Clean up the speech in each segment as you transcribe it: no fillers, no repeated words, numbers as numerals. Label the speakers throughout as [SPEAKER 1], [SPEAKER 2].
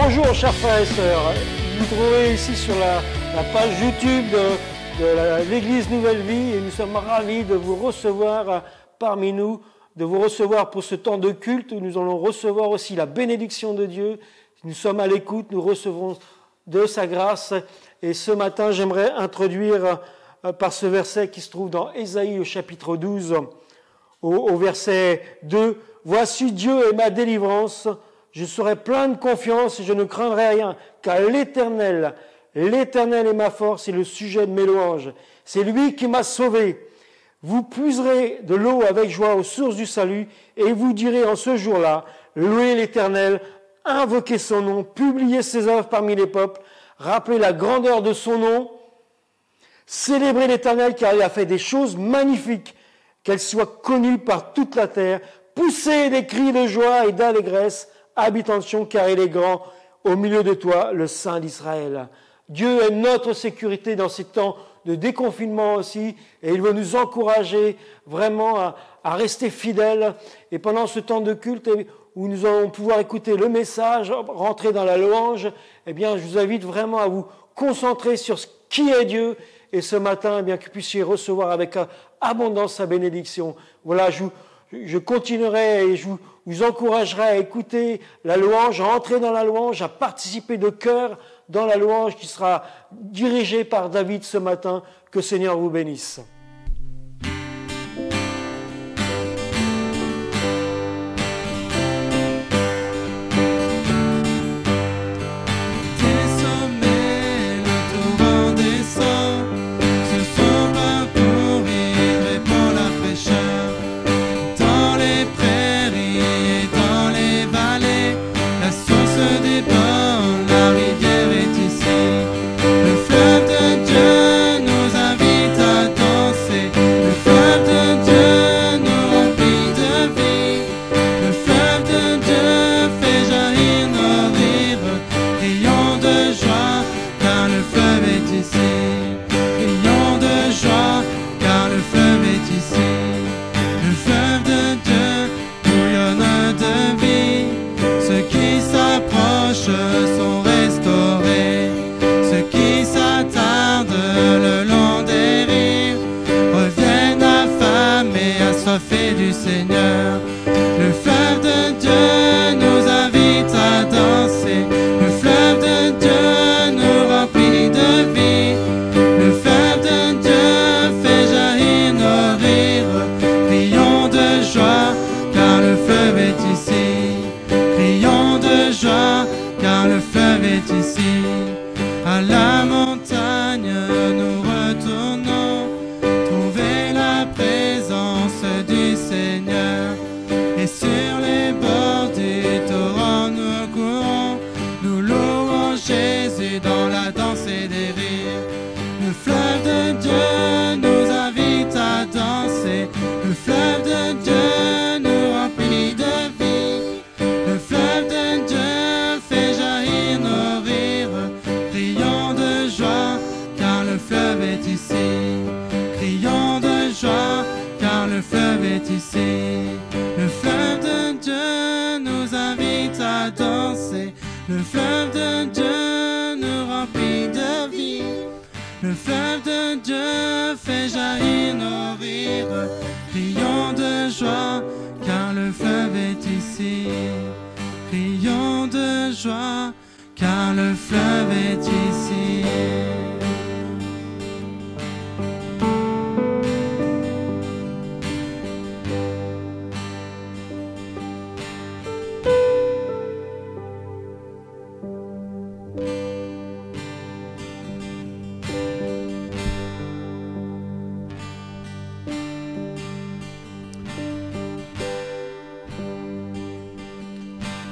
[SPEAKER 1] Bonjour chers frères et sœurs, vous trouvez ici sur la page YouTube de l'Église Nouvelle Vie et nous sommes ravis de vous recevoir parmi nous, de vous recevoir pour ce temps de culte où nous allons recevoir aussi la bénédiction de Dieu. Nous sommes à l'écoute, nous recevons de sa grâce et ce matin j'aimerais introduire par ce verset qui se trouve dans Ésaïe au chapitre 12 au verset 2. « Voici Dieu est ma délivrance. Je serai plein de confiance et je ne craindrai rien, car l'Éternel est ma force et le sujet de mes louanges. C'est lui qui m'a sauvé. Vous puiserez de l'eau avec joie aux sources du salut et vous direz en ce jour-là, louez l'Éternel, invoquez son nom, publiez ses œuvres parmi les peuples, rappelez la grandeur de son nom, célébrez l'Éternel car il a fait des choses magnifiques, qu'elles soient connues par toute la terre, poussez des cris de joie et d'allégresse, habitants de Sion, car il est grand au milieu de toi, le Saint d'Israël. » Dieu est notre sécurité dans ces temps de déconfinement aussi, et il veut nous encourager vraiment à rester fidèles. Et pendant ce temps de culte où nous allons pouvoir écouter le message, rentrer dans la louange, eh bien, je vous invite vraiment à vous concentrer sur ce qui est Dieu, et ce matin, eh bien, que vous puissiez recevoir avec abondance sa bénédiction. Voilà, je continuerai et je vous encouragerai à écouter la louange, à entrer dans la louange, à participer de cœur dans la louange qui sera dirigée par David ce matin. Que le Seigneur vous bénisse.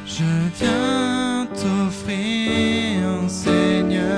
[SPEAKER 2] Je viens t'offrir, Seigneur,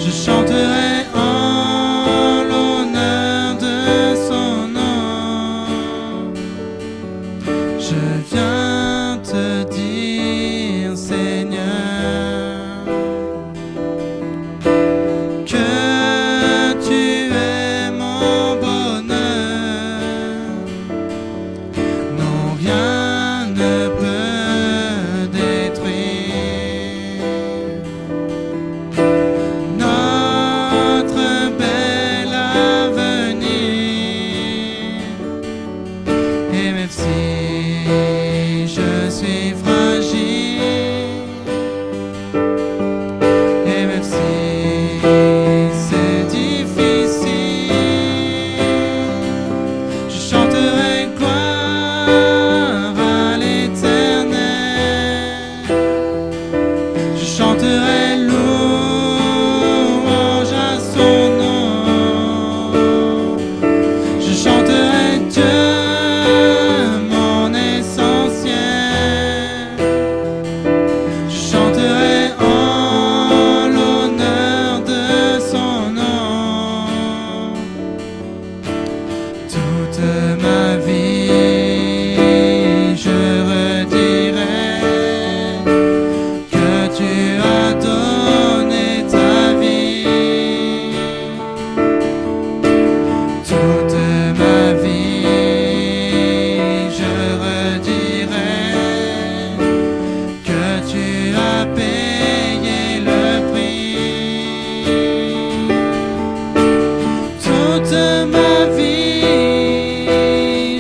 [SPEAKER 2] Je chanterai en l'honneur de son nom. Je viens te dire, Seigneur, que tu es mon bonheur. Non, rien ne peut détruire notre bel avenir. Et même si je suis fragile, et même si c'est difficile, je chanterai gloire à l'Éternel. Je chanterai louange à son nom. Je chanterai Dieu, mon essentiel. Je chanterai en l'honneur de son nom. Toute ma vie, je redirai que tu as donné ta vie. Toute ma vie, je redirai que tu as payé le prix. Toute ma vie,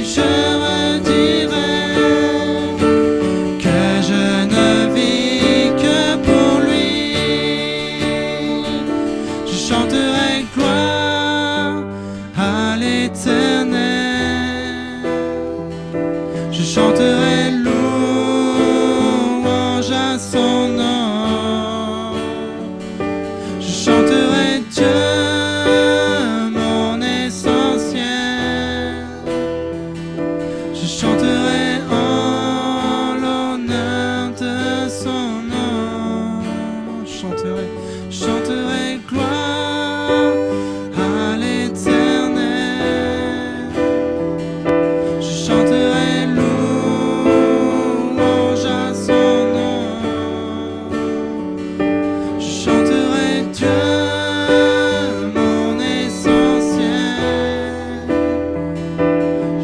[SPEAKER 2] je redirai que je ne vis que pour lui. Je chanterai gloire à l'Éternel. Je chanterai louange à son nom. Je chanterai Dieu, mon essentiel. Je chanterai en l'honneur de son nom. Je chanterai gloire à l'Éternel. Je chanterai louange à son nom. Je chanterai Dieu, mon essentiel.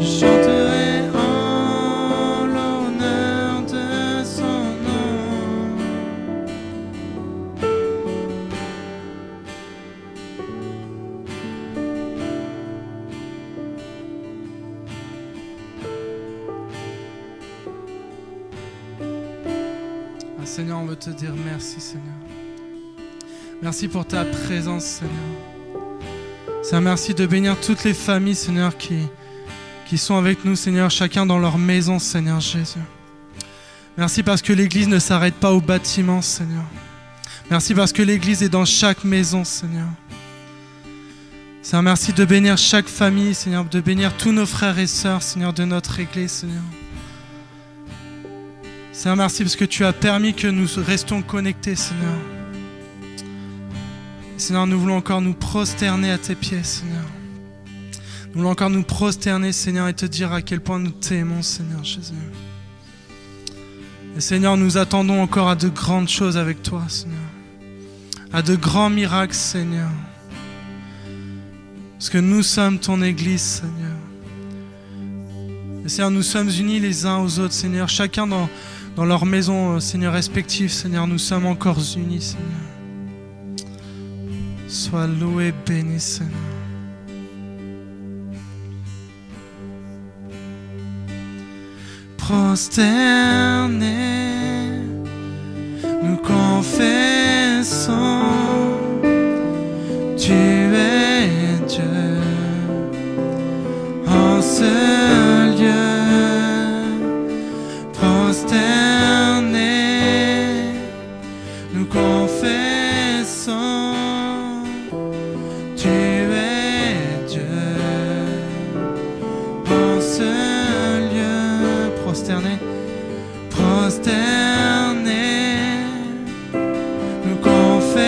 [SPEAKER 2] Je chanterai en l'honneur de son nom. Ah, Seigneur, on veut te dire merci, Seigneur. Merci pour ta présence, Seigneur. Seigneur, merci de bénir toutes les familles, Seigneur, qui sont avec nous, Seigneur, chacun dans leur maison, Seigneur Jésus. Merci parce que l'Église ne s'arrête pas au bâtiment, Seigneur. Merci parce que l'Église est dans chaque maison, Seigneur. Seigneur, merci de bénir chaque famille, Seigneur, de bénir tous nos frères et sœurs, Seigneur, de notre Église, Seigneur. Seigneur, merci parce que tu as permis que nous restions connectés, Seigneur. Seigneur, nous voulons encore nous prosterner à tes pieds, Seigneur. Nous voulons encore nous prosterner, Seigneur, et te dire à quel point nous t'aimons, Seigneur Jésus. Et Seigneur, nous attendons encore à de grandes choses avec toi, Seigneur. À de grands miracles, Seigneur. Parce que nous sommes ton Église, Seigneur. Et Seigneur, nous sommes unis les uns aux autres, Seigneur. Chacun dans leur maison, Seigneur, respective, Seigneur. Nous sommes encore unis, Seigneur. Sois loué, béni, Seigneur. Prosternés, nous confessons, tu es Dieu en ce lieu. Prosternés, nous confessons, tu es Dieu en ce lieu. Prosternés, prosternés, nous confessons,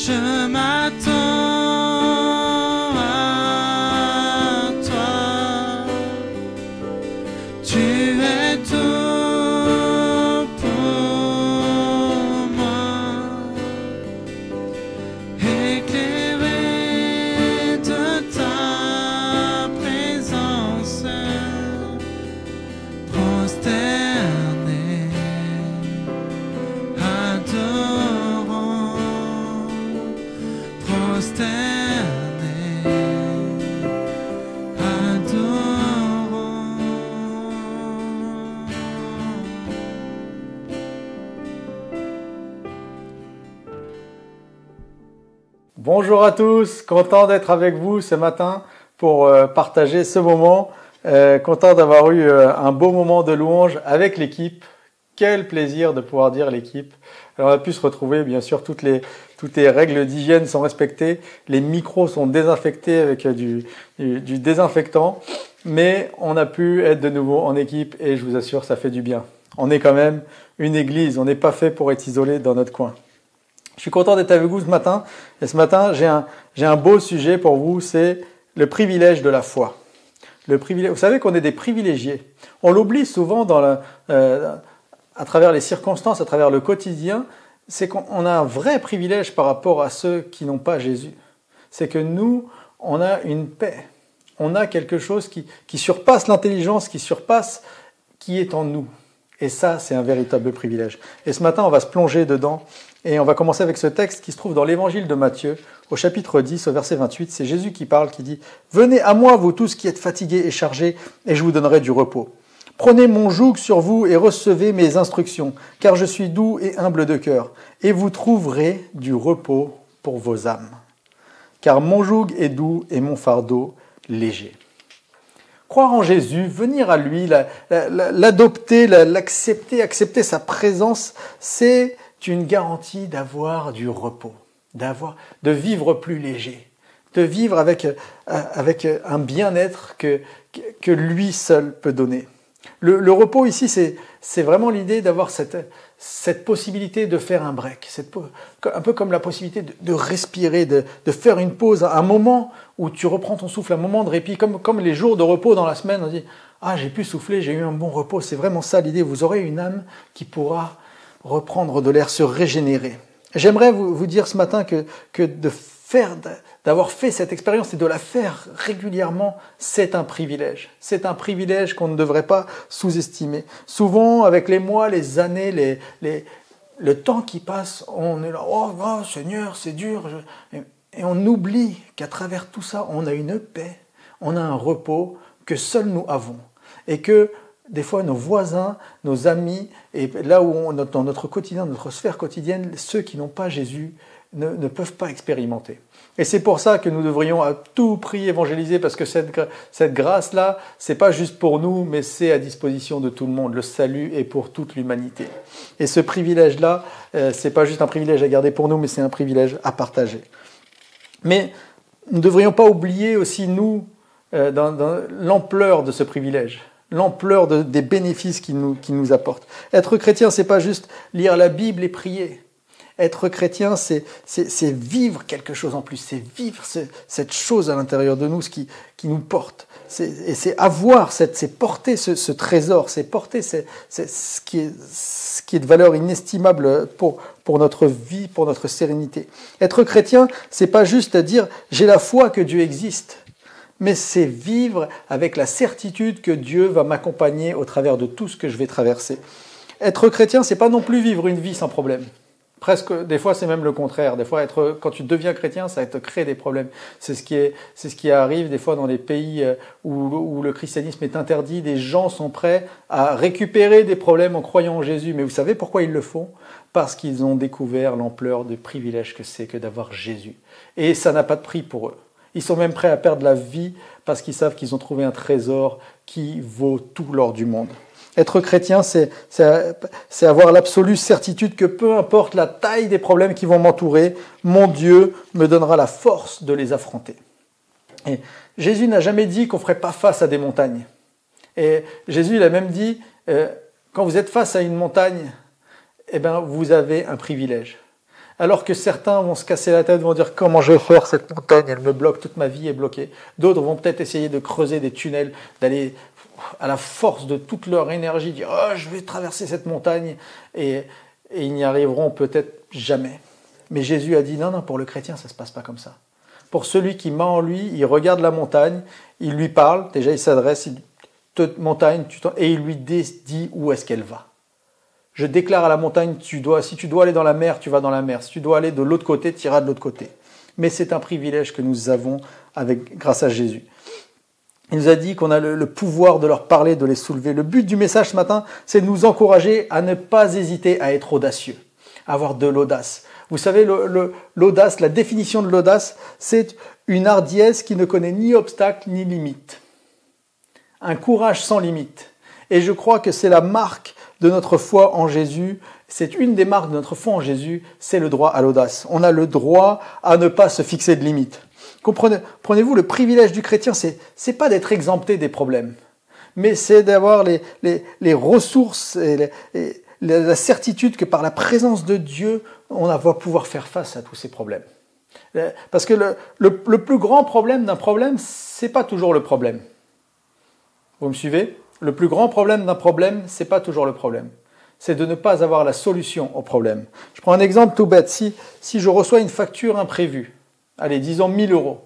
[SPEAKER 2] Je m'attends à toi. Tu es tout pour moi. Éclairé de ta présence, prosterné, adorant, prosterné, adorant.
[SPEAKER 3] Bonjour à tous, content d'être avec vous ce matin pour partager ce moment. Content d'avoir eu un beau moment de louange avec l'équipe. Quel plaisir de pouvoir dire l'équipe. Alors, on a pu se retrouver, bien sûr, toutes les règles d'hygiène sont respectées. Les micros sont désinfectés avec du désinfectant. Mais on a pu être de nouveau en équipe et je vous assure, ça fait du bien. On est quand même une église, on n'est pas fait pour être isolé dans notre coin. Je suis content d'être avec vous ce matin. Et ce matin, j'ai un beau sujet pour vous, c'est le privilège de la foi. Le privilège. Vous savez qu'on est des privilégiés. On l'oublie souvent à travers les circonstances, à travers le quotidien. C'est qu'on a un vrai privilège par rapport à ceux qui n'ont pas Jésus. C'est que nous, on a une paix. On a quelque chose qui surpasse l'intelligence, qui est en nous. Et ça, c'est un véritable privilège. Et ce matin, on va se plonger dedans. Et on va commencer avec ce texte qui se trouve dans l'évangile de Matthieu, au chapitre 10, au verset 28. C'est Jésus qui parle, qui dit « Venez à moi, vous tous qui êtes fatigués et chargés, et je vous donnerai du repos. Prenez mon joug sur vous et recevez mes instructions, car je suis doux et humble de cœur, et vous trouverez du repos pour vos âmes. Car mon joug est doux et mon fardeau léger. » Croire en Jésus, venir à lui, l'adopter, l'accepter, accepter sa présence, c'est une garantie d'avoir du repos, de vivre plus léger, de vivre avec un bien-être que lui seul peut donner. Le repos ici, c'est vraiment l'idée d'avoir cette possibilité de faire un break, un peu comme la possibilité de respirer, de faire une pause, un moment où tu reprends ton souffle, un moment de répit, comme les jours de repos dans la semaine, on dit « Ah, j'ai pu souffler, j'ai eu un bon repos », c'est vraiment ça l'idée, vous aurez une âme qui pourra reprendre de l'air, se régénérer. J'aimerais vous dire ce matin que d'avoir fait cette expérience et de la faire régulièrement, c'est un privilège. C'est un privilège qu'on ne devrait pas sous-estimer. Souvent, avec les mois, les années, le temps qui passe, on est là, oh Seigneur, c'est dur. Et on oublie qu'à travers tout ça, on a une paix, on a un repos que seuls nous avons. Et que des fois, nos voisins, nos amis, et là où dans notre quotidien, notre sphère quotidienne, ceux qui n'ont pas Jésus ne peuvent pas expérimenter. Et c'est pour ça que nous devrions à tout prix évangéliser, parce que cette grâce-là, c'est pas juste pour nous, mais c'est à disposition de tout le monde. Le salut est pour toute l'humanité. Et ce privilège-là, c'est pas juste un privilège à garder pour nous, mais c'est un privilège à partager. Mais nous ne devrions pas oublier aussi, nous, dans l'ampleur de ce privilège. L'ampleur des bénéfices qu'il nous apporte. Être chrétien, c'est pas juste lire la Bible et prier. Être chrétien, c'est vivre quelque chose en plus. C'est vivre cette chose à l'intérieur de nous, ce qui nous porte. C'est porter ce trésor, c'est porter ce qui est de valeur inestimable pour notre vie, pour notre sérénité. Être chrétien, c'est pas juste dire j'ai la foi que Dieu existe. Mais c'est vivre avec la certitude que Dieu va m'accompagner au travers de tout ce que je vais traverser. Être chrétien, c'est pas non plus vivre une vie sans problème. Presque, des fois, c'est même le contraire. Des fois, quand tu deviens chrétien, ça te crée des problèmes. C'est ce qui arrive des fois dans les pays où le christianisme est interdit. Des gens sont prêts à récupérer des problèmes en croyant en Jésus. Mais vous savez pourquoi ils le font ? Parce qu'ils ont découvert l'ampleur du privilège que c'est que d'avoir Jésus. Et ça n'a pas de prix pour eux. Ils sont même prêts à perdre la vie parce qu'ils savent qu'ils ont trouvé un trésor qui vaut tout l'or du monde. Être chrétien, c'est avoir l'absolue certitude que peu importe la taille des problèmes qui vont m'entourer, mon Dieu me donnera la force de les affronter. Et Jésus n'a jamais dit qu'on ne ferait pas face à des montagnes. Et Jésus, il a même dit, quand vous êtes face à une montagne, eh ben, vous avez un privilège. Alors que certains vont se casser la tête, vont dire comment je vais faire, cette montagne, elle me bloque, toute ma vie est bloquée. D'autres vont peut-être essayer de creuser des tunnels, d'aller à la force de toute leur énergie, dire oh, je vais traverser cette montagne, et ils n'y arriveront peut-être jamais. Mais Jésus a dit non, pour le chrétien, ça ne se passe pas comme ça. Pour celui qui m'a en lui, il regarde la montagne, il lui parle, déjà il s'adresse, montagne, et il lui dit où est-ce qu'elle va. Je déclare à la montagne, si tu dois aller dans la mer, tu vas dans la mer. Si tu dois aller de l'autre côté, tu iras de l'autre côté. Mais c'est un privilège que nous avons grâce à Jésus. Il nous a dit qu'on a le pouvoir de leur parler, de les soulever. Le but du message ce matin, c'est de nous encourager à ne pas hésiter à être audacieux, à avoir de l'audace. Vous savez, l'audace, la définition de l'audace, c'est une hardiesse qui ne connaît ni obstacle ni limite. Un courage sans limite. Et je crois que c'est la marque de notre foi en Jésus. C'est une des marques de notre foi en Jésus, c'est le droit à l'audace. On a le droit à ne pas se fixer de limites. Comprenez-vous, le privilège du chrétien, c'est pas d'être exempté des problèmes, mais c'est d'avoir les ressources et la certitude que par la présence de Dieu, on va pouvoir faire face à tous ces problèmes. Parce que le plus grand problème d'un problème, c'est pas toujours le problème. Vous me suivez ? Le plus grand problème d'un problème, c'est pas toujours le problème. C'est de ne pas avoir la solution au problème. Je prends un exemple tout bête. Si je reçois une facture imprévue, allez, disons 1 000 euros.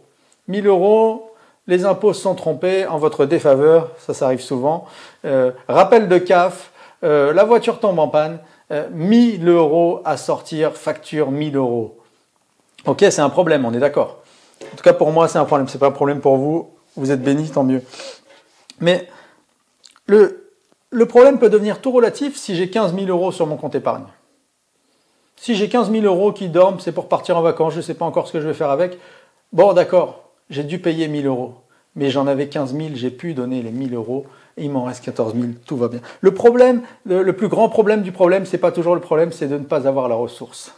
[SPEAKER 3] 1 000 euros, les impôts se sont trompés en votre défaveur, ça arrive souvent. Rappel de CAF, la voiture tombe en panne, 1 000 euros à sortir, facture 1 000 euros. Ok, c'est un problème, on est d'accord. En tout cas, pour moi, c'est un problème. C'est pas un problème pour vous. Vous êtes bénis, tant mieux. Mais le problème peut devenir tout relatif si j'ai 15 000 euros sur mon compte épargne. Si j'ai 15 000 euros qui dorment, c'est pour partir en vacances, je ne sais pas encore ce que je vais faire avec. Bon, d'accord, j'ai dû payer 1 000 euros. Mais j'en avais 15 000, j'ai pu donner les 1 000 euros. Et il m'en reste 14 000, tout va bien. Le problème, le plus grand problème du problème, c'est pas toujours le problème, c'est de ne pas avoir la ressource.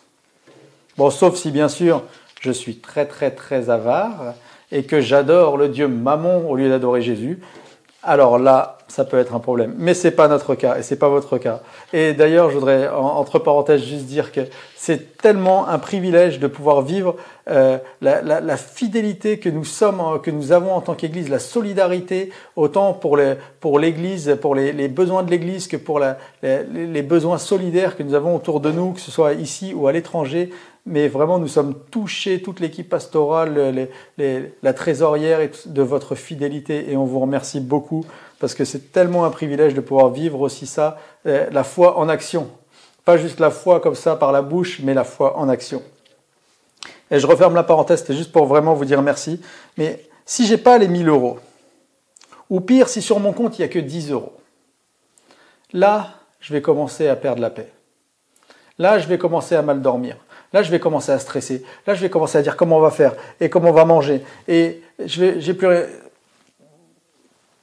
[SPEAKER 3] Bon, sauf si bien sûr, je suis très très très avare et que j'adore le Dieu Mammon au lieu d'adorer Jésus. Alors là, ça peut être un problème. Mais c'est pas notre cas et c'est pas votre cas. Et d'ailleurs, je voudrais, entre parenthèses, juste dire que c'est tellement un privilège de pouvoir vivre la fidélité que nous avons en tant qu'Église, la solidarité, autant pour l'Église, pour les besoins de l'Église que pour les besoins solidaires que nous avons autour de nous, que ce soit ici ou à l'étranger. Mais vraiment, nous sommes touchés, toute l'équipe pastorale, la trésorière de votre fidélité et on vous remercie beaucoup parce que c'est tellement un privilège de pouvoir vivre aussi ça, la foi en action. Pas juste la foi comme ça par la bouche, mais la foi en action. Et je referme la parenthèse, c'était juste pour vraiment vous dire merci. Mais si j'ai pas les 1 000 euros, ou pire, si sur mon compte il n'y a que 10 euros, là, je vais commencer à perdre la paix. Là, je vais commencer à mal dormir. Là, je vais commencer à stresser. Là, je vais commencer à dire comment on va faire et comment on va manger. Et j'ai plus rien.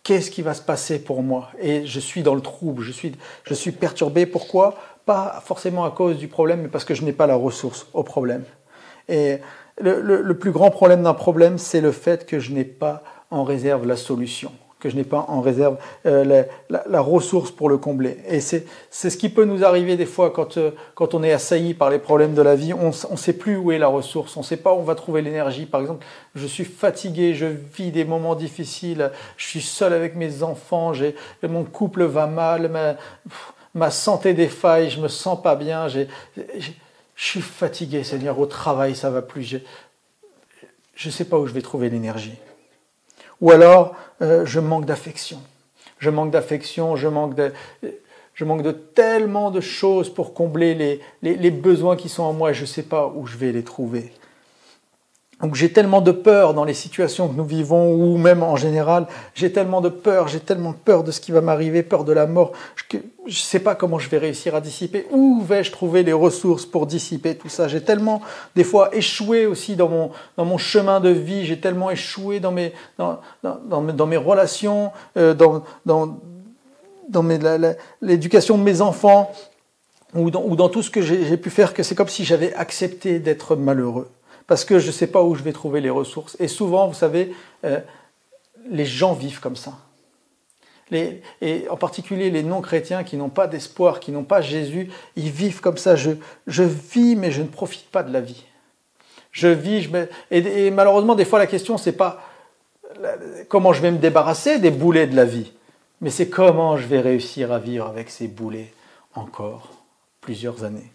[SPEAKER 3] Qu'est-ce qui va se passer pour moi? Et je suis dans le trouble, je suis perturbé. Pourquoi? Pas forcément à cause du problème, mais parce que je n'ai pas la ressource au problème. Et le plus grand problème d'un problème, c'est le fait que je n'ai pas en réserve la solution, que je n'ai pas en réserve la ressource pour le combler. Et c'est ce qui peut nous arriver des fois quand on est assailli par les problèmes de la vie. On ne sait plus où est la ressource, on ne sait pas où on va trouver l'énergie. Par exemple, je suis fatigué, je vis des moments difficiles, je suis seul avec mes enfants, mon couple va mal, ma santé défaille, je me sens pas bien, je suis fatigué, Seigneur, au travail ça va plus, je ne sais pas où je vais trouver l'énergie. Ou alors, je manque d'affection. Je manque de tellement de choses pour combler les besoins qui sont en moi et je ne sais pas où je vais les trouver. Donc j'ai tellement de peur dans les situations que nous vivons ou même en général, j'ai tellement peur de ce qui va m'arriver, peur de la mort, je ne sais pas comment je vais réussir à dissiper, où vais-je trouver les ressources pour dissiper tout ça. J'ai tellement des fois échoué aussi dans mon chemin de vie, j'ai tellement échoué dans mes relations, dans l'éducation de mes enfants ou dans tout ce que j'ai pu faire que c'est comme si j'avais accepté d'être malheureux. Parce que je ne sais pas où je vais trouver les ressources. Et souvent, vous savez, les gens vivent comme ça. Et en particulier les non-chrétiens qui n'ont pas d'espoir, qui n'ont pas Jésus, ils vivent comme ça. Je vis, mais je ne profite pas de la vie. Je vis, et malheureusement, des fois, la question, c'est pas comment je vais me débarrasser des boulets de la vie, mais c'est comment je vais réussir à vivre avec ces boulets encore plusieurs années.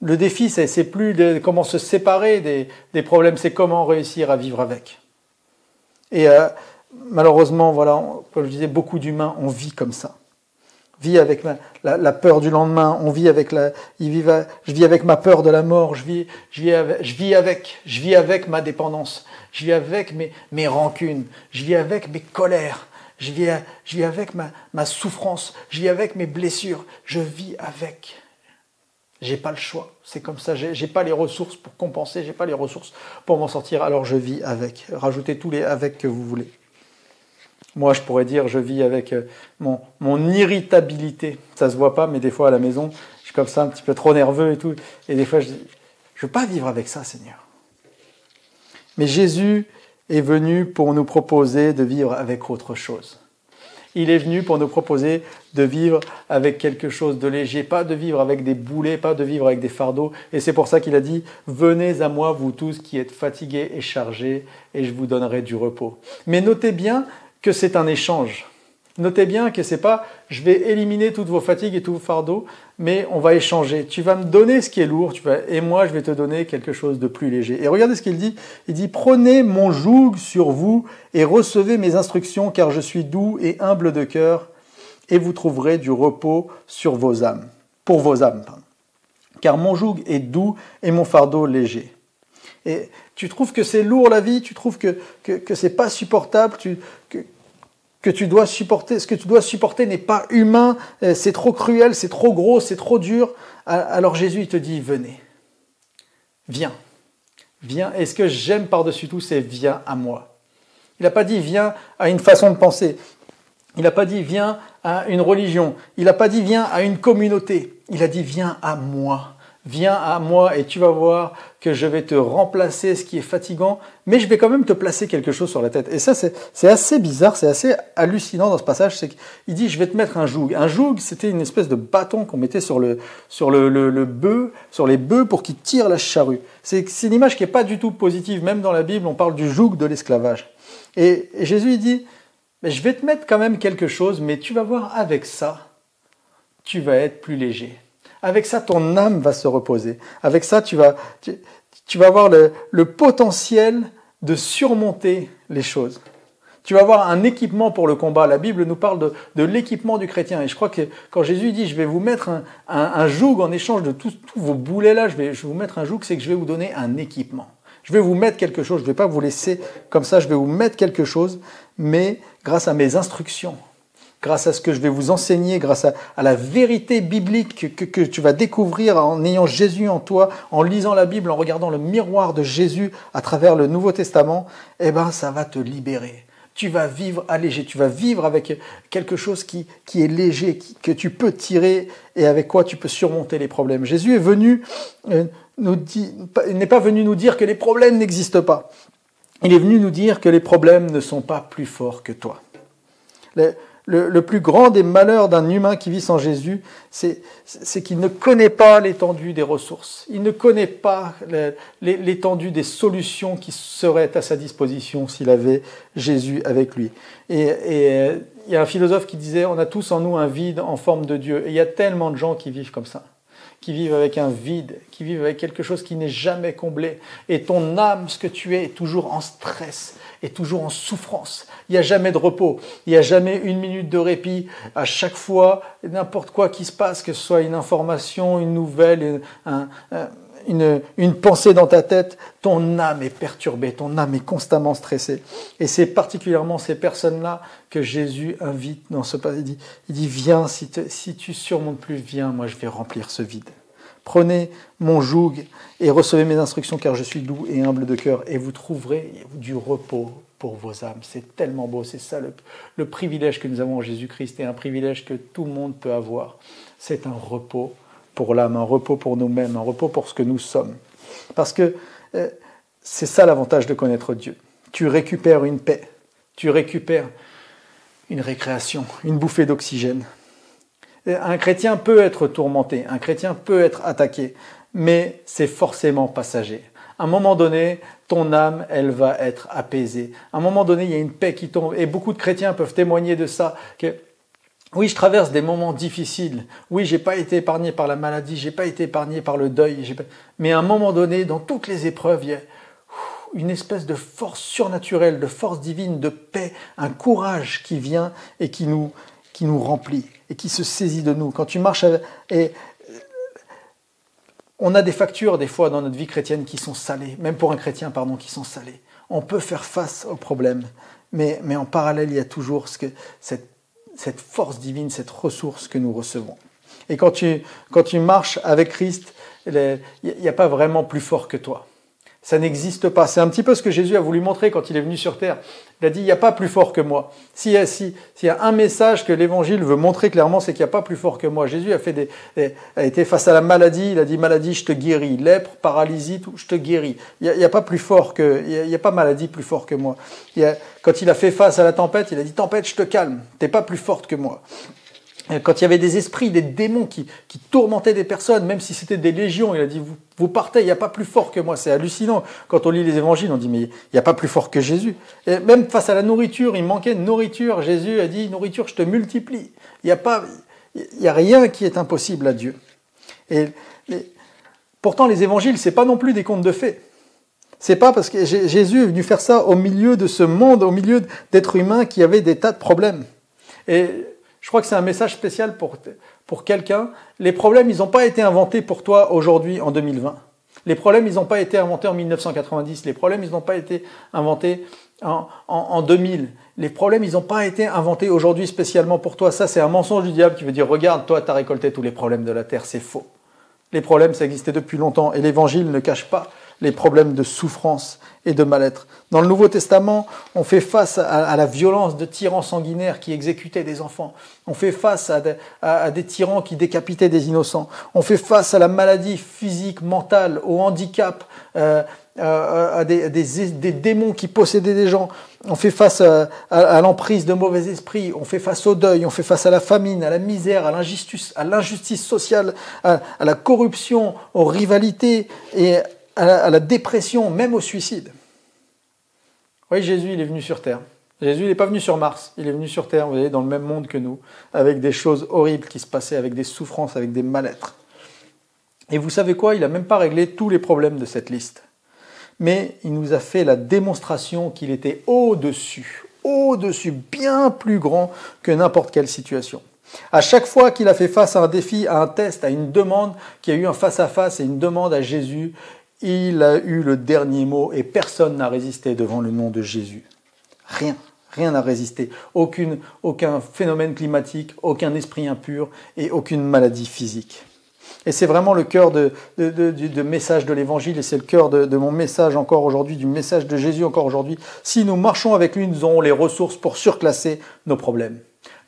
[SPEAKER 3] Le défi, c'est plus de comment se séparer des problèmes, c'est comment réussir à vivre avec. Et malheureusement, voilà, comme je disais, beaucoup d'humains, on vit comme ça. Vit avec la peur du lendemain, je vis avec ma peur de la mort, je vis avec ma dépendance, je vis avec mes rancunes, je vis avec mes colères, je vis avec ma souffrance, je vis avec mes blessures, je vis avec. J'ai pas le choix, c'est comme ça, j'ai pas les ressources pour compenser, j'ai pas les ressources pour m'en sortir, alors je vis avec. Rajoutez tous les avec que vous voulez. Moi, je pourrais dire, je vis avec mon irritabilité. Ça se voit pas, mais des fois à la maison, je suis comme ça, un petit peu trop nerveux et tout. Et des fois, je dis, je veux pas vivre avec ça, Seigneur. Mais Jésus est venu pour nous proposer de vivre avec autre chose. Il est venu pour nous proposer de vivre avec quelque chose de léger, pas de vivre avec des boulets, pas de vivre avec des fardeaux. Et c'est pour ça qu'il a dit, venez à moi, vous tous qui êtes fatigués et chargés, et je vous donnerai du repos. Mais notez bien que c'est un échange. Notez bien que c'est pas je vais éliminer toutes vos fatigues et tous vos fardeaux, mais on va échanger. Tu vas me donner ce qui est lourd, et moi je vais te donner quelque chose de plus léger. Et regardez ce qu'il dit. Il dit, prenez mon joug sur vous et recevez mes instructions, car je suis doux et humble de cœur, et vous trouverez du repos sur vos âmes, pour vos âmes. Car mon joug est doux et mon fardeau léger. Et tu trouves que c'est lourd la vie, tu trouves que c'est pas supportable, que tu dois supporter, ce que tu dois supporter n'est pas humain, c'est trop cruel, c'est trop gros, c'est trop dur. Alors Jésus il te dit, venez, viens. Et ce que j'aime par-dessus tout, c'est viens à moi. Il n'a pas dit viens à une façon de penser. Il n'a pas dit viens à une religion. Il n'a pas dit viens à une communauté. Il a dit viens à moi. Viens à moi et tu vas voir que je vais te remplacer ce qui est fatigant, mais je vais quand même te placer quelque chose sur la tête. Et ça, c'est assez bizarre, c'est assez hallucinant dans ce passage. C'est qu'il dit, je vais te mettre un joug. Un joug, c'était une espèce de bâton qu'on mettait sur les bœufs pour qu'ils tirent la charrue. C'est une image qui n'est pas du tout positive. Même dans la Bible, on parle du joug de l'esclavage. Et Jésus, il dit, mais je vais te mettre quand même quelque chose, mais tu vas voir avec ça, tu vas être plus léger. Avec ça, ton âme va se reposer. Avec ça, tu vas avoir le potentiel de surmonter les choses. Tu vas avoir un équipement pour le combat. La Bible nous parle de l'équipement du chrétien. Et je crois que quand Jésus dit « je vais vous mettre un joug en échange de tous vos boulets-là, je vais vous mettre un joug », c'est que je vais vous donner un équipement. Je vais vous mettre quelque chose. Je ne vais pas vous laisser comme ça. Je vais vous mettre quelque chose, mais grâce à mes instructions, grâce à ce que je vais vous enseigner, grâce à la vérité biblique que tu vas découvrir en ayant Jésus en toi, en lisant la Bible, en regardant le miroir de Jésus à travers le Nouveau Testament, eh ben, ça va te libérer. Tu vas vivre allégé, tu vas vivre avec quelque chose qui est léger, que tu peux tirer et avec quoi tu peux surmonter les problèmes. Jésus est venu il n'est pas venu nous dire que les problèmes n'existent pas. Il est venu nous dire que les problèmes ne sont pas plus forts que toi. Le plus grand des malheurs d'un humain qui vit sans Jésus, c'est qu'il ne connaît pas l'étendue des ressources. Il ne connaît pas l'étendue des solutions qui seraient à sa disposition s'il avait Jésus avec lui. Et il y a un philosophe qui disait, on a tous en nous un vide en forme de Dieu. Et il y a tellement de gens qui vivent comme ça, qui vivent avec un vide, qui vivent avec quelque chose qui n'est jamais comblé. Et ton âme, ce que tu es toujours en stress, est toujours en souffrance. Il n'y a jamais de repos, il n'y a jamais une minute de répit. À chaque fois, n'importe quoi qui se passe, que ce soit une information, une nouvelle, une pensée dans ta tête, ton âme est perturbée, ton âme est constamment stressée. Et c'est particulièrement ces personnes-là que Jésus invite dans ce passage. Il dit, viens, si tu surmontes plus, viens, moi je vais remplir ce vide. Prenez mon joug et recevez mes instructions, car je suis doux et humble de cœur, et vous trouverez du repos pour vos âmes. C'est tellement beau, c'est ça le privilège que nous avons en Jésus-Christ, et un privilège que tout le monde peut avoir. C'est un repos pour l'âme, un repos pour nous-mêmes, un repos pour ce que nous sommes. Parce que c'est ça l'avantage de connaître Dieu. Tu récupères une paix, tu récupères une récréation, une bouffée d'oxygène. Un chrétien peut être tourmenté, un chrétien peut être attaqué, mais c'est forcément passager. À un moment donné, ton âme, elle va être apaisée. À un moment donné, il y a une paix qui tombe. Et beaucoup de chrétiens peuvent témoigner de ça. Que, oui, je traverse des moments difficiles. Oui, j'ai pas été épargné par la maladie, j'ai pas été épargné par le deuil. Mais à un moment donné, dans toutes les épreuves, il y a une espèce de force surnaturelle, de force divine, de paix, un courage qui vient et qui nous remplit et qui se saisit de nous. Quand tu marches et on a des factures des fois dans notre vie chrétienne qui sont salées, même pour un chrétien, qui sont salées. On peut faire face aux problèmes, mais en parallèle, il y a toujours cette force divine, cette ressource que nous recevons. Et quand tu marches avec Christ, il n'y a pas vraiment plus fort que toi. Ça n'existe pas. C'est un petit peu ce que Jésus a voulu montrer quand il est venu sur terre. Il a dit, il n'y a pas plus fort que moi. S'il y a un message que l'Évangile veut montrer clairement, c'est qu'il n'y a pas plus fort que moi. Jésus a été face à la maladie, il a dit, maladie, je te guéris. Lèpre, paralysie, tout, je te guéris. Il n'y a pas plus fort il n'y a pas maladie plus fort que moi. Quand il a fait face à la tempête, il a dit, tempête, je te calme. T'es pas plus forte que moi. Quand il y avait des esprits, des démons qui tourmentaient des personnes, même si c'était des légions, il a dit, vous partez, il n'y a pas plus fort que moi. C'est hallucinant. Quand on lit les évangiles, on dit, mais il n'y a pas plus fort que Jésus. Et même face à la nourriture, il manquait de nourriture. Jésus a dit, nourriture, je te multiplie. Il n'y a rien qui est impossible à Dieu. Pourtant, les évangiles, c'est pas non plus des contes de fées. C'est pas parce que Jésus est venu faire ça au milieu de ce monde, au milieu d'êtres humains qui avaient des tas de problèmes. Et je crois que c'est un message spécial pour quelqu'un. Les problèmes, ils n'ont pas été inventés pour toi aujourd'hui, en 2020. Les problèmes, ils n'ont pas été inventés en 1990. Les problèmes, ils n'ont pas été inventés en 2000. Les problèmes, ils n'ont pas été inventés aujourd'hui spécialement pour toi. Ça, c'est un mensonge du diable qui veut dire, regarde, toi, tu as récolté tous les problèmes de la terre. C'est faux. Les problèmes, ça existait depuis longtemps. Et l'Évangile ne cache pas les problèmes de souffrance et de mal-être. Dans le Nouveau Testament, on fait face à la violence de tyrans sanguinaires qui exécutaient des enfants. On fait face à des tyrans qui décapitaient des innocents. On fait face à la maladie physique, mentale, au handicap, à des démons qui possédaient des gens. On fait face à l'emprise de mauvais esprits. On fait face au deuil. On fait face à la famine, à la misère, à l'injustice sociale, à la corruption, aux rivalités et à la dépression, même au suicide. Oui, Jésus, il est venu sur Terre. Jésus, il n'est pas venu sur Mars. Il est venu sur Terre, vous voyez, dans le même monde que nous, avec des choses horribles qui se passaient, avec des souffrances, avec des mal-êtres. Et vous savez quoi? Il n'a même pas réglé tous les problèmes de cette liste. Mais il nous a fait la démonstration qu'il était au-dessus, bien plus grand que n'importe quelle situation. À chaque fois qu'il a fait face à un défi, à un test, à une demande, qu'il y a eu un face-à-face et une demande à Jésus, il a eu le dernier mot et personne n'a résisté devant le nom de Jésus. Rien n'a résisté. Aucun phénomène climatique, aucun esprit impur et aucune maladie physique. Et c'est vraiment le cœur du message de l'Évangile et c'est le cœur de mon message encore aujourd'hui, du message de Jésus encore aujourd'hui. Si nous marchons avec lui, nous aurons les ressources pour surclasser nos problèmes.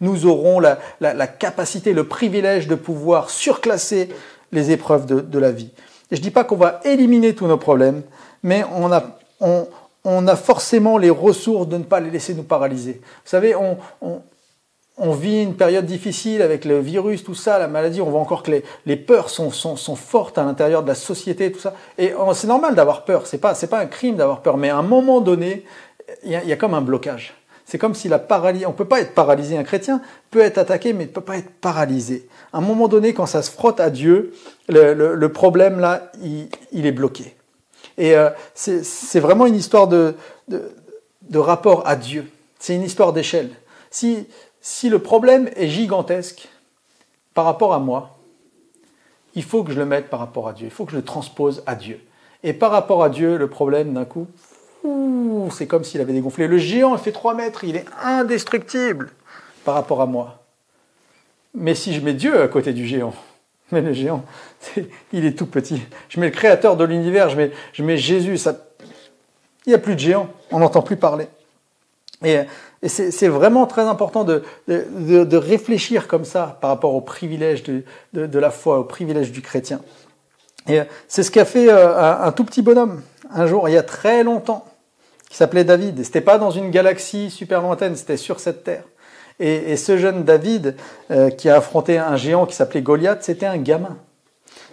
[SPEAKER 3] Nous aurons la capacité, le privilège de pouvoir surclasser les épreuves de la vie. Et je ne dis pas qu'on va éliminer tous nos problèmes, mais on a forcément les ressources de ne pas les laisser nous paralyser. Vous savez, on vit une période difficile avec le virus, tout ça, la maladie, on voit encore que les peurs sont fortes à l'intérieur de la société, tout ça. Et c'est normal d'avoir peur, c'est pas un crime d'avoir peur, mais à un moment donné, il y a comme un blocage. C'est comme si la paralysie, on ne peut pas être paralysé, un chrétien peut être attaqué, mais il ne peut pas être paralysé. À un moment donné, quand ça se frotte à Dieu, le problème là, il est bloqué. Et c'est vraiment une histoire de rapport à Dieu. C'est une histoire d'échelle. Si le problème est gigantesque par rapport à moi, il faut que je le mette par rapport à Dieu. Il faut que je le transpose à Dieu. Et par rapport à Dieu, le problème d'un coup, c'est comme s'il avait dégonflé. Le géant, il fait 3 mètres, il est indestructible par rapport à moi. Mais si je mets Dieu à côté du géant, mais le géant, il est tout petit. Je mets le créateur de l'univers, je mets Jésus, il n'y a plus de géant, on n'entend plus parler. Et c'est vraiment très important de réfléchir comme ça par rapport au privilège de la foi, au privilège du chrétien. Et c'est ce qu'a fait un tout petit bonhomme, un jour, il y a très longtemps, qui s'appelait David. Et c'était pas dans une galaxie super lointaine, c'était sur cette terre. Et ce jeune David qui a affronté un géant qui s'appelait Goliath, c'était un gamin.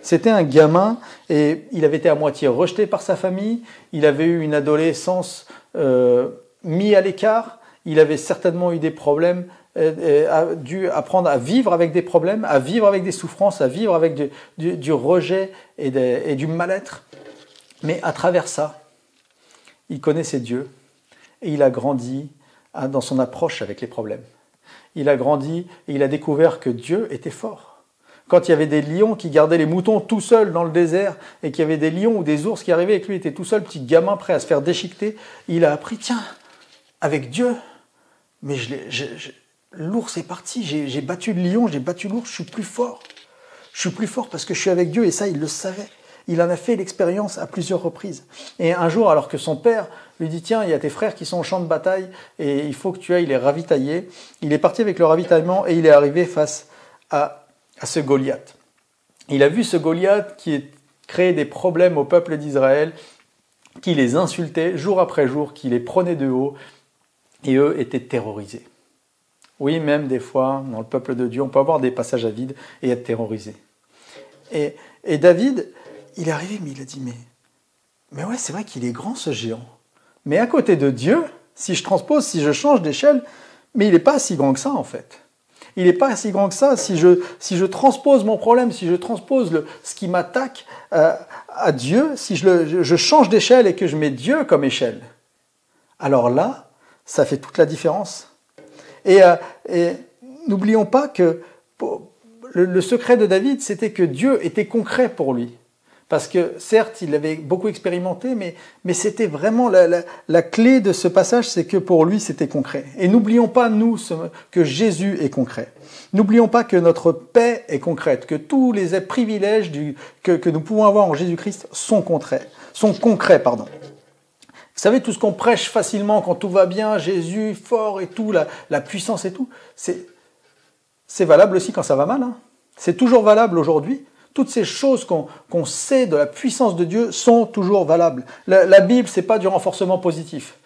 [SPEAKER 3] C'était un gamin et il avait été à moitié rejeté par sa famille, il avait eu une adolescence mis à l'écart, il avait certainement eu des problèmes, dû apprendre à vivre avec des problèmes, à vivre avec des souffrances, à vivre avec du rejet et du mal-être. Mais à travers ça, il connaissait Dieu et il a grandi dans son approche avec les problèmes. Il a grandi et il a découvert que Dieu était fort. Quand il y avait des lions qui gardaient les moutons tout seuls dans le désert et qu'il y avait des lions ou des ours qui arrivaient et que lui était tout seul, petit gamin prêt à se faire déchiqueter, il a appris, tiens, avec Dieu, mais l'ours est parti, j'ai battu le lion, j'ai battu l'ours, je suis plus fort. Je suis plus fort parce que je suis avec Dieu et ça, il le savait. Il en a fait l'expérience à plusieurs reprises. Et un jour, alors que son père lui dit « Tiens, il y a tes frères qui sont au champ de bataille et il faut que tu ailles les ravitailler », il est parti avec le ravitaillement et il est arrivé face à ce Goliath. Il a vu ce Goliath qui créait des problèmes au peuple d'Israël, qui les insultait jour après jour, qui les prenait de haut, et eux étaient terrorisés. Oui, même des fois, dans le peuple de Dieu, on peut avoir des passages à vide et être terrorisé. Et David, il est arrivé, mais il a dit, mais ouais, c'est vrai qu'il est grand ce géant. Mais à côté de Dieu, si je transpose, si je change d'échelle, mais il n'est pas si grand que ça en fait. Il n'est pas si grand que ça. Si je transpose mon problème, si je transpose ce qui m'attaque à Dieu, si je change d'échelle et que je mets Dieu comme échelle, alors là, ça fait toute la différence. Et n'oublions pas que le secret de David, c'était que Dieu était concret pour lui. Parce que certes, il avait beaucoup expérimenté, mais c'était vraiment la clé de ce passage, c'est que pour lui, c'était concret. Et n'oublions pas, nous, que Jésus est concret. N'oublions pas que notre paix est concrète, que tous les privilèges que nous pouvons avoir en Jésus-Christ sont concrets. Vous savez, tout ce qu'on prêche facilement quand tout va bien, Jésus fort et tout, la puissance et tout, c'est valable aussi quand ça va mal. Hein. C'est toujours valable aujourd'hui. Toutes ces choses qu'on sait de la puissance de Dieu sont toujours valables. La Bible, c'est pas du renforcement positif.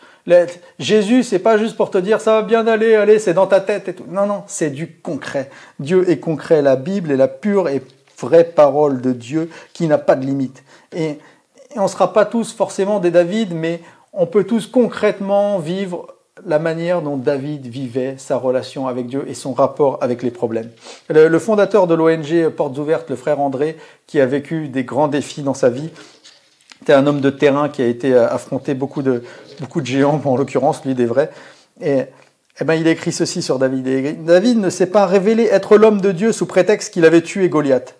[SPEAKER 3] Jésus, c'est pas juste pour te dire ça va bien aller, allez, c'est dans ta tête et tout. Non, c'est du concret. Dieu est concret. La Bible est la pure et vraie parole de Dieu qui n'a pas de limite. Et on ne sera pas tous forcément des David, mais on peut tous concrètement vivre la manière dont David vivait sa relation avec Dieu et son rapport avec les problèmes. Le fondateur de l'ONG Portes Ouvertes, le frère André, qui a vécu des grands défis dans sa vie, était un homme de terrain qui a été affronté beaucoup de géants, en l'occurrence, lui des vrais. Et il a écrit ceci sur David. David ne s'est pas révélé être l'homme de Dieu sous prétexte qu'il avait tué Goliath.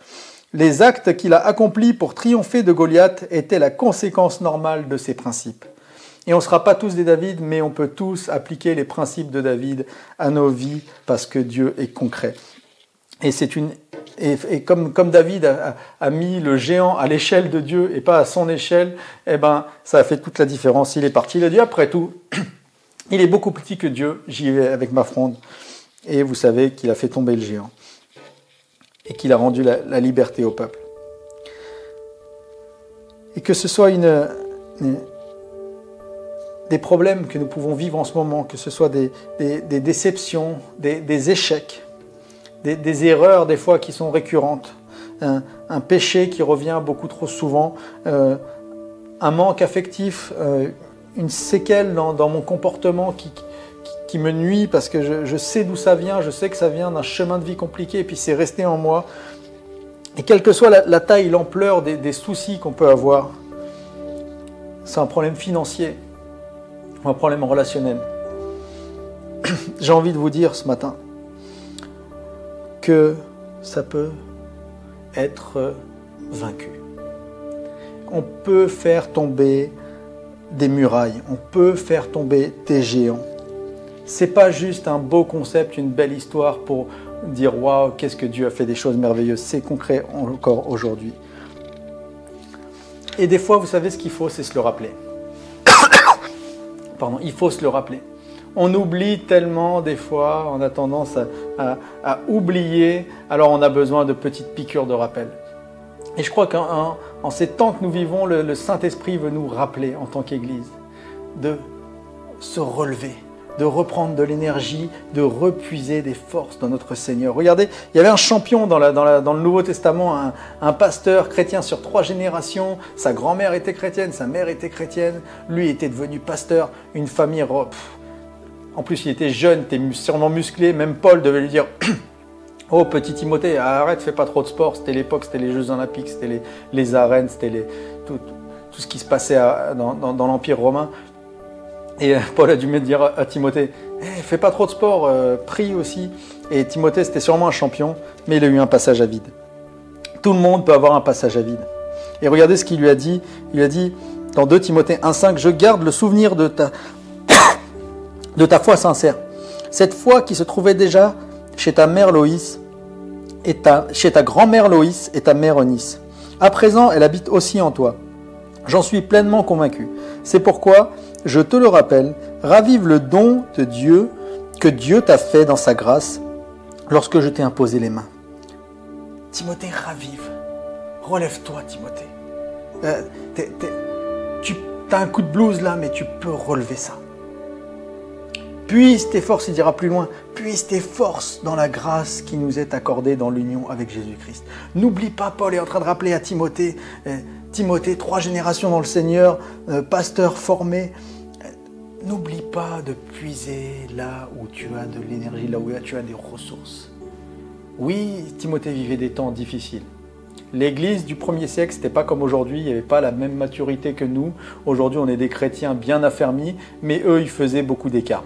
[SPEAKER 3] Les actes qu'il a accomplis pour triompher de Goliath étaient la conséquence normale de ses principes. Et on ne sera pas tous des David, mais on peut tous appliquer les principes de David à nos vies parce que Dieu est concret. Et comme David a mis le géant à l'échelle de Dieu et pas à son échelle, ça a fait toute la différence. Il est parti, il a dit après tout, il est beaucoup plus petit que Dieu, j'y vais avec ma fronde. Et vous savez qu'il a fait tomber le géant et qu'il a rendu la liberté au peuple. Et que ce soit des problèmes que nous pouvons vivre en ce moment, que ce soit des déceptions, des échecs, des erreurs des fois qui sont récurrentes, un péché qui revient beaucoup trop souvent, un manque affectif, une séquelle dans mon comportement qui me nuit parce que je sais d'où ça vient, je sais que ça vient d'un chemin de vie compliqué et puis c'est resté en moi. Et quelle que soit la taille, l'ampleur des soucis qu'on peut avoir, c'est un problème financier, un problème relationnel. J'ai envie de vous dire ce matin que ça peut être vaincu. On peut faire tomber des murailles, on peut faire tomber des géants. C'est pas juste un beau concept, une belle histoire pour dire waouh, qu'est-ce que Dieu a fait des choses merveilleuses. C'est concret encore aujourd'hui. Et des fois, vous savez ce qu'il faut, c'est se le rappeler. Il faut se le rappeler. On oublie tellement des fois, on a tendance à oublier, alors on a besoin de petites piqûres de rappel. Et je crois qu'en ces temps que nous vivons, le Saint-Esprit veut nous rappeler en tant qu'Église de se relever, de reprendre de l'énergie, de repuiser des forces dans notre Seigneur. Regardez, il y avait un champion dans le Nouveau Testament, un pasteur chrétien sur 3 générations. Sa grand-mère était chrétienne, sa mère était chrétienne. Lui était devenu pasteur, une famille... En plus, il était jeune, il était sûrement musclé. Même Paul devait lui dire... Oh, petit Timothée, arrête, fais pas trop de sport. C'était l'époque, c'était les Jeux Olympiques, c'était les arènes, c'était tout ce qui se passait dans l'Empire romain. Et Paul a dû me dire à Timothée, fais pas trop de sport, prie aussi. Et Timothée, c'était sûrement un champion, mais il a eu un passage à vide. Tout le monde peut avoir un passage à vide. Et regardez ce qu'il lui a dit. Il lui a dit, dans 2 Timothée 1,5, « Je garde le souvenir de ta foi sincère. Cette foi qui se trouvait déjà chez ta mère Loïs, chez ta grand-mère Loïs et ta mère Eunice. À présent, elle habite aussi en toi. J'en suis pleinement convaincu. C'est pourquoi, je te le rappelle, ravive le don de Dieu que Dieu t'a fait dans sa grâce lorsque je t'ai imposé les mains. » Timothée, ravive. Relève-toi, Timothée. Tu as un coup de blues là, mais tu peux relever ça. Puise tes forces, il dira plus loin, puise tes forces dans la grâce qui nous est accordée dans l'union avec Jésus-Christ. N'oublie pas, Paul est en train de rappeler à Timothée, Timothée, 3 générations dans le Seigneur, pasteur formé. N'oublie pas de puiser là où tu as de l'énergie, là où tu as des ressources. Oui, Timothée vivait des temps difficiles. L'Église du 1er siècle, c'était pas comme aujourd'hui, il n'y avait pas la même maturité que nous. Aujourd'hui, on est des chrétiens bien affermis, mais eux, ils faisaient beaucoup d'écart.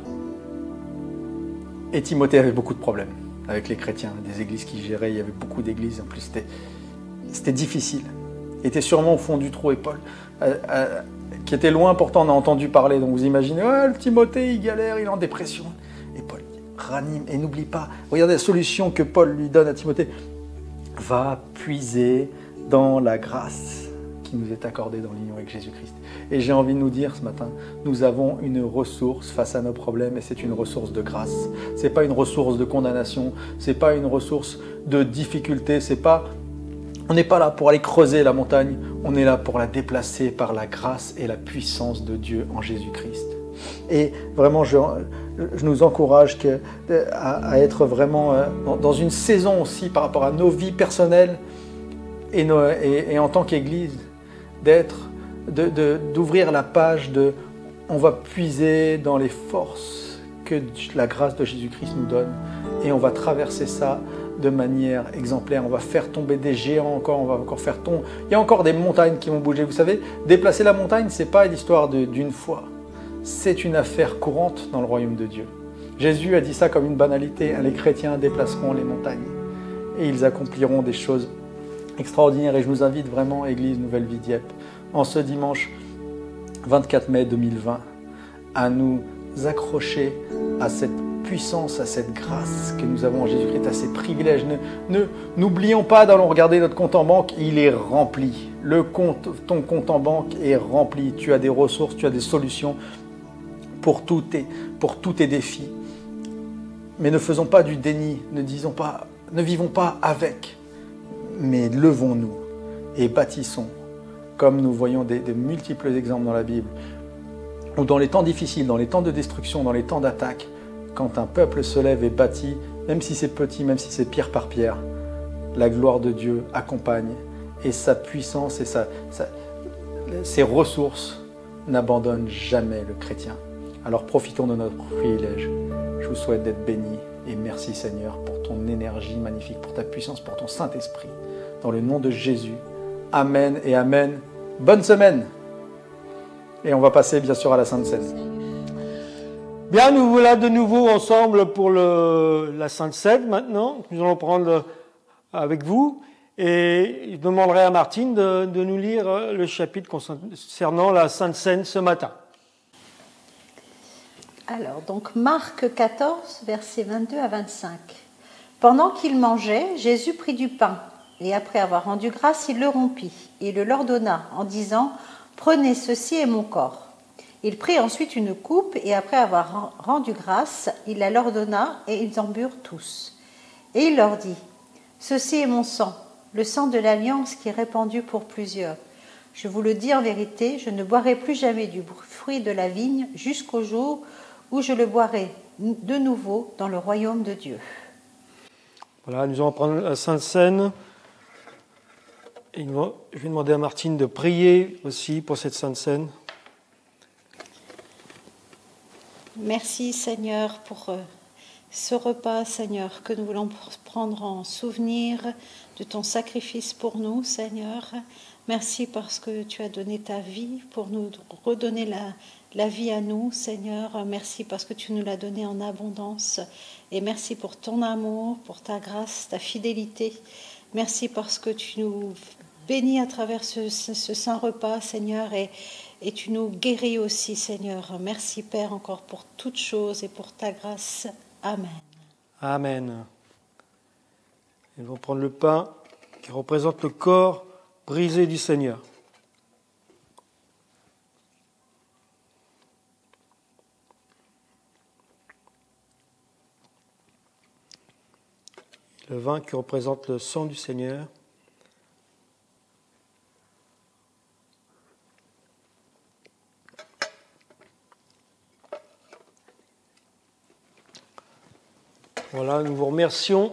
[SPEAKER 3] Et Timothée avait beaucoup de problèmes avec les chrétiens, des églises qu'il gérait, il y avait beaucoup d'églises, en plus c'était difficile. Il était sûrement au fond du trou, et Paul, qui était loin, pourtant on a entendu parler, donc vous imaginez, le Timothée il galère, il est en dépression. Et Paul dit, ranime, et n'oublie pas, regardez la solution que Paul lui donne à Timothée, va puiser dans la grâce qui nous est accordée dans l'union avec Jésus-Christ. Et j'ai envie de nous dire ce matin, nous avons une ressource face à nos problèmes et c'est une ressource de grâce. C'est pas une ressource de condamnation, c'est pas une ressource de difficulté, on n'est pas là pour aller creuser la montagne, on est là pour la déplacer par la grâce et la puissance de Dieu en Jésus-Christ. Et vraiment, je nous encourage à être vraiment dans une saison aussi par rapport à nos vies personnelles et en tant qu'Église, d'ouvrir la page on va puiser dans les forces que la grâce de Jésus-Christ nous donne et on va traverser ça de manière exemplaire. On va faire tomber des géants encore, on va encore faire tomber. Il y a encore des montagnes qui vont bouger. Vous savez, déplacer la montagne, ce n'est pas l'histoire d'une fois. C'est une affaire courante dans le royaume de Dieu. Jésus a dit ça comme une banalité. Les chrétiens déplaceront les montagnes et ils accompliront des choses extraordinaires. Et je nous invite vraiment, Église Nouvelle Vie Dieppe, en ce dimanche 24 mai 2020, à nous accrocher à cette puissance, à cette grâce que nous avons en Jésus-Christ, à ces privilèges. N'oublions pas d'aller regarder notre compte en banque, il est rempli. Ton compte en banque est rempli. Tu as des ressources, tu as des solutions pour tous tes défis. Mais ne faisons pas du déni, ne vivons pas avec, mais levons-nous et bâtissons, comme nous voyons de multiples exemples dans la Bible, ou dans les temps difficiles, dans les temps de destruction, dans les temps d'attaque, quand un peuple se lève et bâtit, même si c'est petit, même si c'est pierre par pierre, la gloire de Dieu accompagne et sa puissance et ses ressources n'abandonnent jamais le chrétien. Alors profitons de notre privilège. Je vous souhaite d'être bénis et merci Seigneur pour ton énergie magnifique, pour ta puissance, pour ton Saint-Esprit. Dans le nom de Jésus, Amen et Amen. Bonne semaine. Et on va passer bien sûr à la Sainte Seine.
[SPEAKER 1] Bien, nous voilà de nouveau ensemble pour la Sainte Seine maintenant. Nous allons prendre avec vous. Et je demanderai à Martine de nous lire le chapitre concernant la Sainte Seine ce matin.
[SPEAKER 4] Alors, donc Marc 14, versets 22 à 25. Pendant qu'il mangeait, Jésus prit du pain, et après avoir rendu grâce, il le rompit, et le leur donna, en disant « Prenez, ceci est mon corps ». Il prit ensuite une coupe, et après avoir rendu grâce, il la leur donna, et ils en burent tous. Et il leur dit « Ceci est mon sang, le sang de l'alliance qui est répandu pour plusieurs. Je vous le dis en vérité, je ne boirai plus jamais du fruit de la vigne jusqu'au jour où je le boirai de nouveau dans le royaume de Dieu.
[SPEAKER 1] Voilà, nous allons prendre la Sainte Seine. Et je vais demander à Martine de prier aussi pour cette Sainte Seine.
[SPEAKER 4] Merci Seigneur pour ce repas, Seigneur, que nous voulons prendre en souvenir de ton sacrifice pour nous, Seigneur. Merci parce que tu as donné ta vie pour nous redonner la vie à nous, Seigneur. Merci parce que tu nous l'as donnée en abondance. Et merci pour ton amour, pour ta grâce, ta fidélité. Merci parce que tu nous bénis à travers ce saint repas, Seigneur, et tu nous guéris aussi, Seigneur. Merci, Père, encore pour toutes choses et pour ta grâce. Amen.
[SPEAKER 1] Amen. Et nous allons prendre le pain qui représente le corps brisé du Seigneur. Le vin qui représente le sang du Seigneur. Voilà, nous vous remercions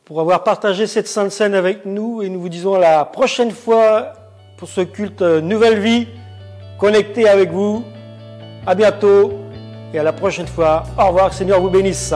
[SPEAKER 1] pour avoir partagé cette Sainte Seine avec nous et nous vous disons à la prochaine fois pour ce culte Nouvelle Vie, connecté avec vous. À bientôt et à la prochaine fois. Au revoir, que le Seigneur vous bénisse.